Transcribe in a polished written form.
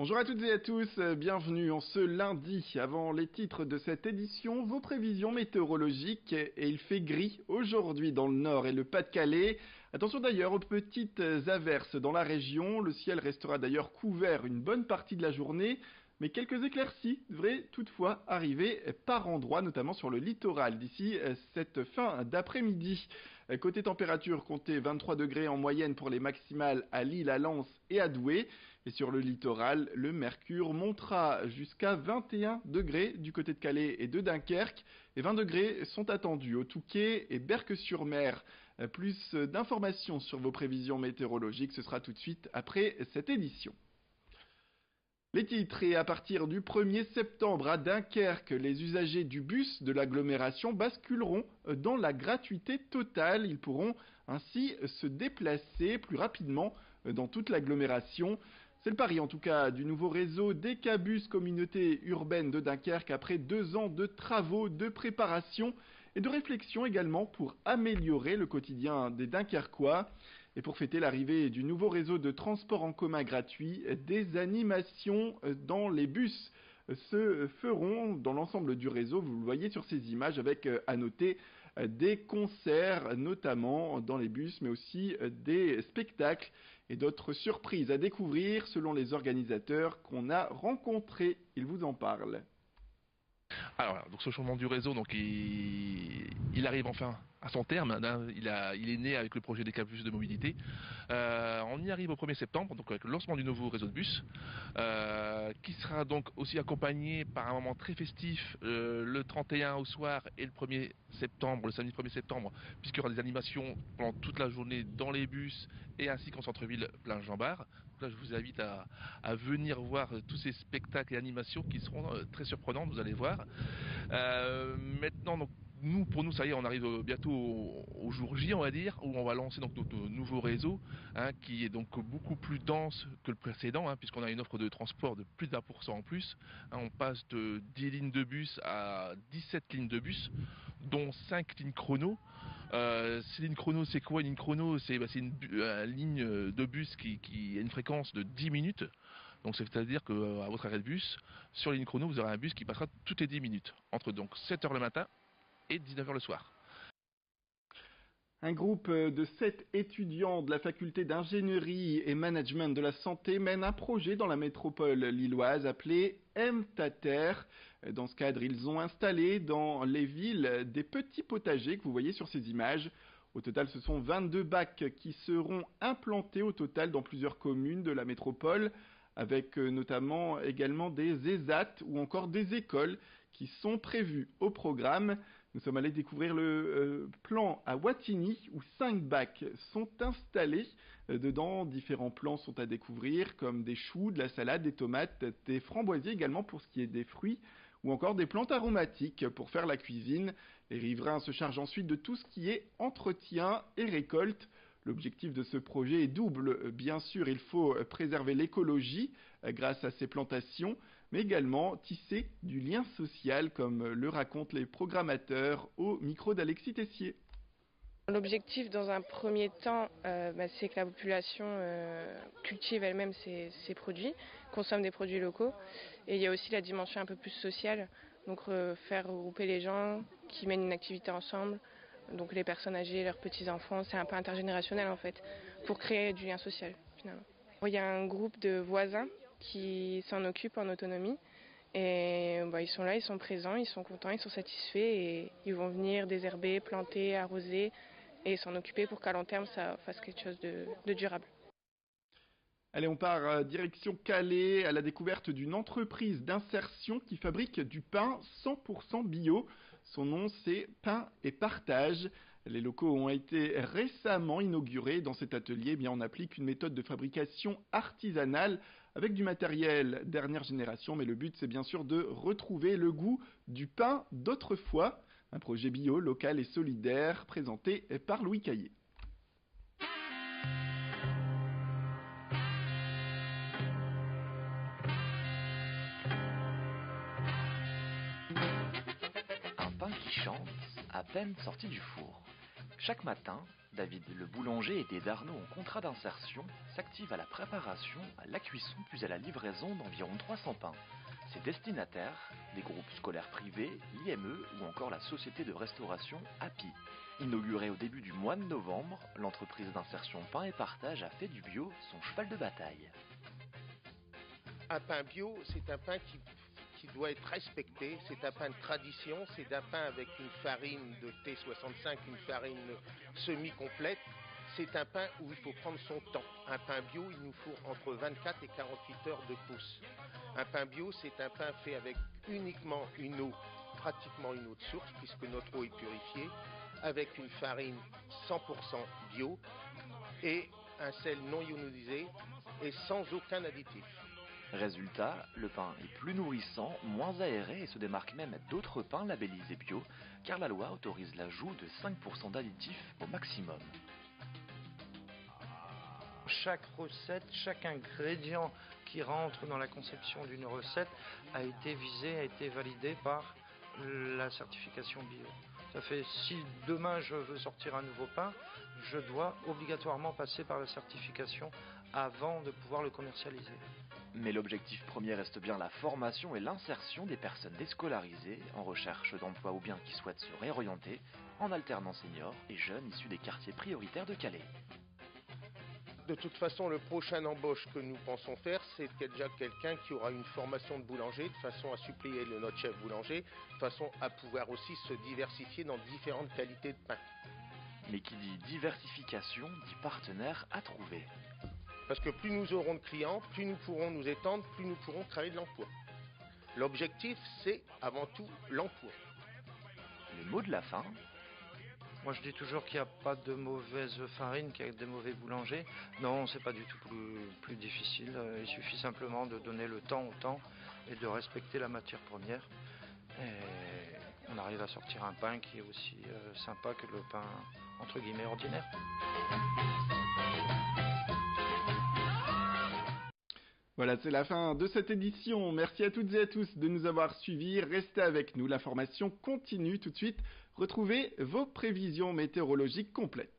Bonjour à toutes et à tous, bienvenue en ce lundi. Avant les titres de cette édition, vos prévisions météorologiques et il fait gris aujourd'hui dans le nord et le Pas-de-Calais. Attention d'ailleurs aux petites averses dans la région, le ciel restera d'ailleurs couvert une bonne partie de la journée. Mais quelques éclaircies devraient toutefois arriver par endroits, notamment sur le littoral, d'ici cette fin d'après-midi. Côté température, comptez 23 degrés en moyenne pour les maximales à Lille, à Lens et à Douai. Et sur le littoral, le mercure montera jusqu'à 21 degrés du côté de Calais et de Dunkerque. Et 20 degrés sont attendus au Touquet et Berck-sur-Mer. Plus d'informations sur vos prévisions météorologiques, ce sera tout de suite après cette édition. Les titres, et à partir du 1er septembre à Dunkerque, les usagers du bus de l'agglomération basculeront dans la gratuité totale. Ils pourront ainsi se déplacer plus rapidement dans toute l'agglomération. C'est le pari en tout cas du nouveau réseau Decabus Communauté Urbaine de Dunkerque après 2 ans de travaux, de préparation et de réflexion également pour améliorer le quotidien des Dunkerquois. Et pour fêter l'arrivée du nouveau réseau de transport en commun gratuit, des animations dans les bus se feront dans l'ensemble du réseau. Vous le voyez sur ces images avec, à noter, des concerts, notamment dans les bus, mais aussi des spectacles et d'autres surprises à découvrir selon les organisateurs qu'on a rencontrés. Ils vous en parlent. Alors, voilà, donc ce changement du réseau, donc il arrive enfin à son terme. Il est né avec le projet des campus de mobilité. On y arrive au 1er septembre, donc avec le lancement du nouveau réseau de bus, qui sera donc aussi accompagné par un moment très festif le 31 au soir et le 1er septembre, le samedi 1er septembre, puisqu'il y aura des animations pendant toute la journée dans les bus et ainsi qu'en centre-ville plein Jean-Bart. Là, je vous invite à venir voir tous ces spectacles et animations qui seront très surprenants, vous allez voir. Maintenant, donc, pour nous, ça y est, on arrive bientôt au jour J, on va dire, où on va lancer donc notre nouveau réseau, qui est donc beaucoup plus dense que le précédent, puisqu'on a une offre de transport de plus d'1% en plus. On passe de 10 lignes de bus à 17 lignes de bus, dont 5 lignes chrono. Ces lignes chrono, c'est quoi une ligne chrono? C'est une ligne de bus qui a une fréquence de 10 minutes. Donc c'est-à-dire qu'à votre arrêt de bus, sur la ligne chrono, vous aurez un bus qui passera toutes les 10 minutes, entre donc 7 heures le matin et 19 heures le soir. Un groupe de 7 étudiants de la faculté d'ingénierie et management de la santé mène un projet dans la métropole lilloise appelé MTATER. Dans ce cadre, ils ont installé dans les villes des petits potagers que vous voyez sur ces images. Au total, ce sont 22 bacs qui seront implantés au total dans plusieurs communes de la métropole, avec notamment également des ESAT ou encore des écoles qui sont prévues au programme. Nous sommes allés découvrir le plan à Wattignies où 5 bacs sont installés. Dedans, différents plans sont à découvrir comme des choux, de la salade, des tomates, des framboisiers également pour ce qui est des fruits ou encore des plantes aromatiques pour faire la cuisine. Les riverains se chargent ensuite de tout ce qui est entretien et récolte. L'objectif de ce projet est double. Bien sûr, il faut préserver l'écologie grâce à ces plantations, mais également tisser du lien social, comme le racontent les programmateurs au micro d'Alexis Tessier. L'objectif dans un premier temps, c'est que la population cultive elle-même ses produits, consomme des produits locaux. Et il y a aussi la dimension un peu plus sociale, donc faire regrouper les gens qui mènent une activité ensemble, donc les personnes âgées, leurs petits-enfants, c'est un peu intergénérationnel en fait, pour créer du lien social finalement. Il y a un groupe de voisins qui s'en occupent en autonomie. Et ils sont là, ils sont présents, ils sont contents, ils sont satisfaits et ils vont venir désherber, planter, arroser et s'en occuper pour qu'à long terme ça fasse quelque chose de durable. Allez, on part direction Calais à la découverte d'une entreprise d'insertion qui fabrique du pain 100% bio. Son nom c'est Pain et Partage. Les locaux ont été récemment inaugurés. Dans cet atelier, on applique une méthode de fabrication artisanale avec du matériel dernière génération. Mais le but c'est bien sûr de retrouver le goût du pain d'autrefois. Un projet bio, local et solidaire présenté par Louis Caillé. Un pain qui chante, à peine sorti du four. Chaque matin, David, le boulanger aidé d'Arnaud en contrat d'insertion, s'active à la préparation, à la cuisson puis à la livraison d'environ 300 pains. Ses destinataires, des groupes scolaires privés, l'IME ou encore la société de restauration Happy. Inaugurée au début du mois de novembre, l'entreprise d'insertion Pain et Partage a fait du bio son cheval de bataille. Un pain bio, c'est un pain qui doit être respecté, c'est un pain de tradition, c'est un pain avec une farine de T65, une farine semi-complète. C'est un pain où il faut prendre son temps. Un pain bio, il nous faut entre 24 et 48 heures de pousse. Un pain bio, c'est un pain fait avec uniquement une eau, pratiquement une eau de source, puisque notre eau est purifiée, avec une farine 100% bio et un sel non ionisé et sans aucun additif. Résultat, le pain est plus nourrissant, moins aéré et se démarque même d'autres pains labellisés bio, car la loi autorise l'ajout de 5% d'additifs au maximum. Chaque recette, chaque ingrédient qui rentre dans la conception d'une recette a été visé, a été validé par la certification bio. Ça fait, si demain je veux sortir un nouveau pain, je dois obligatoirement passer par la certification avant de pouvoir le commercialiser. Mais l'objectif premier reste bien la formation et l'insertion des personnes déscolarisées en recherche d'emploi ou bien qui souhaitent se réorienter en alternance senior et jeunes issus des quartiers prioritaires de Calais. De toute façon, le prochain embauche que nous pensons faire, c'est déjà quelqu'un qui aura une formation de boulanger, de façon à suppléer notre chef boulanger, de façon à pouvoir aussi se diversifier dans différentes qualités de pain. Mais qui dit diversification, dit partenaire à trouver. Parce que plus nous aurons de clients, plus nous pourrons nous étendre, plus nous pourrons créer de l'emploi. L'objectif, c'est avant tout l'emploi. Le mot de la fin. Moi je dis toujours qu'il n'y a pas de mauvaise farine, qu'il y a des mauvais boulangers. Non, c'est pas du tout plus difficile. Il suffit simplement de donner le temps au temps et de respecter la matière première. Et on arrive à sortir un pain qui est aussi sympa que le pain entre guillemets ordinaire. Voilà, c'est la fin de cette édition. Merci à toutes et à tous de nous avoir suivis. Restez avec nous, la formation continue tout de suite. Retrouvez vos prévisions météorologiques complètes.